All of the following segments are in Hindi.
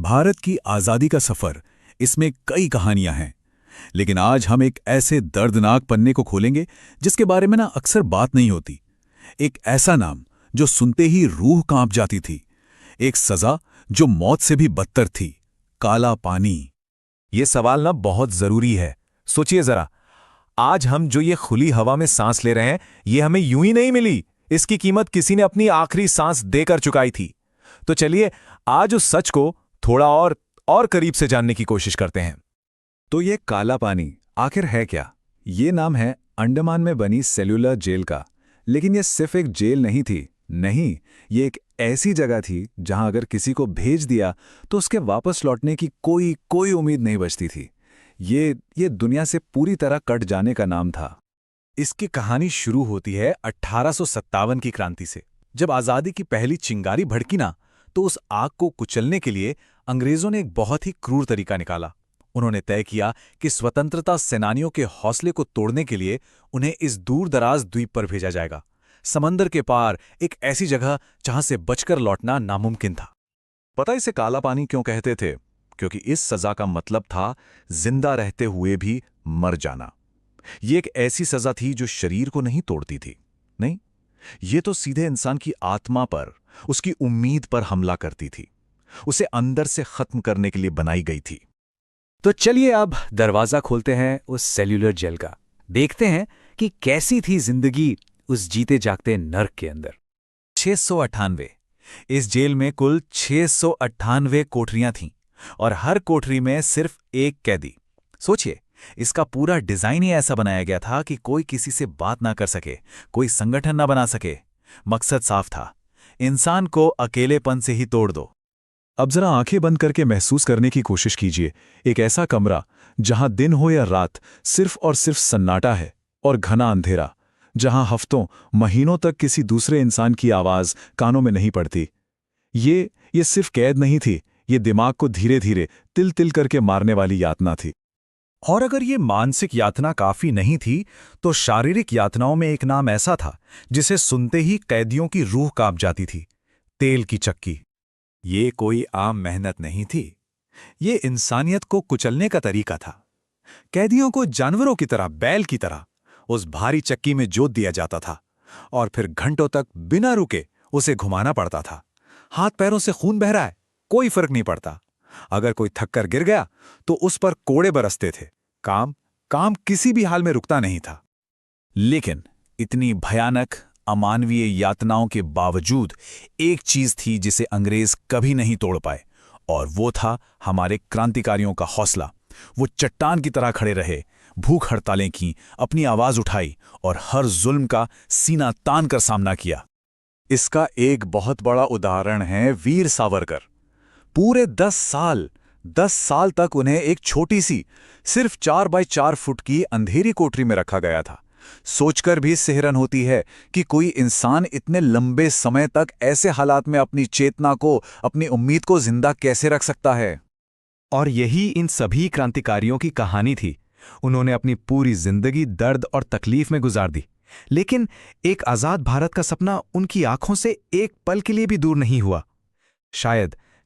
भारत की आज़ादी का सफ़र, इसमें कई कहानियां हैं। लेकिन आज हम एक ऐसे दर्दनाक पन्ने को खोलेंगे जिसके बारे में अक्सर बात नहीं होती। एक ऐसा नाम जो सुनते ही रूह कांप जाती थी। एक सज़ा जो मौत से भी बदतर थी, काला पानी। ये सवाल बहुत ज़रूरी है। सोचिए ज़रा, आज हम जो ये खुली हवा में सांस ले रहे हैं, ये हमें यूं ही नहीं मिली। इसकी कीमत किसी ने अपनी आखिरी सांस देकर चुकाई थी। तो चलिए आज उस सच को थोड़ा और करीब से जानने की कोशिश करते हैं। तो ये काला पानी आखिर है क्या? ये नाम है अंडमान में बनी सेल्यूलर जेल का। लेकिन ये सिर्फ एक जेल नहीं थी। नहीं, ये एक ऐसी जगह थी जहां अगर किसी को भेज दिया तो उसके वापस लौटने की कोई उम्मीद नहीं बचती थी। ये दुनिया से पूरी तरह कट जाने का नाम था। इसकी कहानी शुरू होती है 1857 की क्रांति से। जब आज़ादी की पहली चिंगारी भड़की ना, तो उस आग को कुचलने के लिए अंग्रेजों ने एक बहुत ही क्रूर तरीका निकाला। उन्होंने तय किया कि स्वतंत्रता सेनानियों के हौसले को तोड़ने के लिए उन्हें इस दूर-दराज द्वीप पर भेजा जाएगा, समंदर के पार, एक ऐसी जगह जहां से बचकर लौटना नामुमकिन था। पता इसे काला पानी क्यों कहते थे? क्योंकि इस सजा का मतलब था जिंदा रहते हुए भी मर जाना। ये एक ऐसी सजा थी जो शरीर को नहीं तोड़ती थी। नहीं, ये तो सीधे इंसान की आत्मा पर, उसकी उम्मीद पर हमला करती थी। उसे अंदर से खत्म करने के लिए बनाई गई थी। तो चलिए अब दरवाजा खोलते हैं उस सेल्यूलर जेल का। देखते हैं कि कैसी थी जिंदगी उस जीते जागते नर्क के अंदर। 698। इस जेल में कुल 698 कोठरियां थीं और हर कोठरी में सिर्फ एक कैदी। सोचिए, इसका पूरा डिजाइन ही ऐसा बनाया गया था कि कोई किसी से बात ना कर सके, कोई संगठन ना बना सके। मकसद साफ था, इंसान को अकेलेपन से ही तोड़ दो। अब जरा आंखें बंद करके महसूस करने की कोशिश कीजिए। एक ऐसा कमरा जहां दिन हो या रात सिर्फ और सिर्फ सन्नाटा है और घना अंधेरा, जहां हफ्तों महीनों तक किसी दूसरे इंसान की आवाज कानों में नहीं पड़ती। ये सिर्फ कैद नहीं थी, ये दिमाग को धीरे धीरे तिल तिल करके मारने वाली यातना थी। और अगर ये मानसिक यातना काफी नहीं थी, तो शारीरिक यातनाओं में एक नाम ऐसा था जिसे सुनते ही कैदियों की रूह कांप जाती थी: तेल की चक्की। ये कोई आम मेहनत नहीं थी, ये इंसानियत को कुचलने का तरीका था। कैदियों को जानवरों की तरह, बैल की तरह उस भारी चक्की में जोत दिया जाता था और फिर घंटों तक बिना रुके उसे घुमाना पड़ता था। हाथ पैरों से खून बह रहा है, कोई फर्क नहीं पड़ता। अगर कोई थककर गिर गया तो उस पर कोड़े बरसते थे। काम किसी भी हाल में रुकता नहीं था। लेकिन इतनी भयानक अमानवीय यातनाओं के बावजूद एक चीज थी जिसे अंग्रेज कभी नहीं तोड़ पाए, और वो था हमारे क्रांतिकारियों का हौसला। वो चट्टान की तरह खड़े रहे, भूख हड़तालें की, अपनी आवाज उठाई और हर जुल्म का सीना तान कर सामना किया। इसका एक बहुत बड़ा उदाहरण है वीर सावरकर। पूरे 10 साल तक उन्हें एक छोटी सी, सिर्फ 4 बाय 4 फुट की अंधेरी कोठरी में रखा गया था। सोचकर भी सिहरन होती है कि कोई इंसान इतने लंबे समय तक ऐसे हालात में अपनी चेतना को, अपनी उम्मीद को जिंदा कैसे रख सकता है। और यही इन सभी क्रांतिकारियों की कहानी थी। उन्होंने अपनी पूरी जिंदगी दर्द और तकलीफ में गुजार दी, लेकिन एक आजाद भारत का सपना उनकी आंखों से एक पल के लिए भी दूर नहीं हुआ।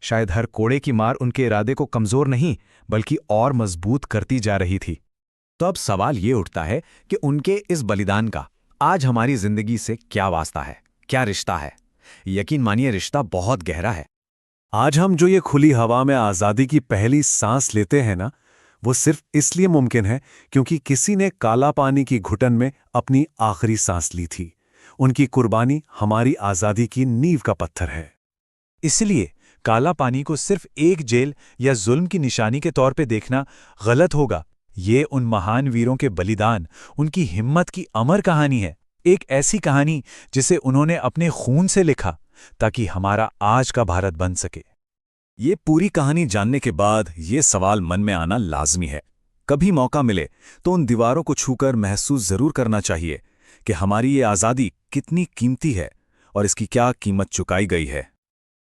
शायद हर कोड़े की मार उनके इरादे को कमजोर नहीं, बल्कि और मजबूत करती जा रही थी। तो अब सवाल ये उठता है कि उनके इस बलिदान का आज हमारी जिंदगी से क्या वास्ता है, क्या रिश्ता है? यकीन मानिए, रिश्ता बहुत गहरा है। आज हम जो ये खुली हवा में आज़ादी की पहली सांस लेते हैं ना, वो सिर्फ इसलिए मुमकिन है क्योंकि किसी ने काला पानी की घुटन में अपनी आखिरी सांस ली थी। उनकी कुर्बानी हमारी आज़ादी की नींव का पत्थर है। इसलिए काला पानी को सिर्फ एक जेल या जुल्म की निशानी के तौर पे देखना गलत होगा। ये उन महान वीरों के बलिदान, उनकी हिम्मत की अमर कहानी है। एक ऐसी कहानी जिसे उन्होंने अपने खून से लिखा ताकि हमारा आज का भारत बन सके। ये पूरी कहानी जानने के बाद ये सवाल मन में आना लाजमी है। कभी मौका मिले तो उन दीवारों को छूकर महसूस जरूर करना चाहिए कि हमारी ये आज़ादी कितनी कीमती है और इसकी क्या कीमत चुकाई गई है।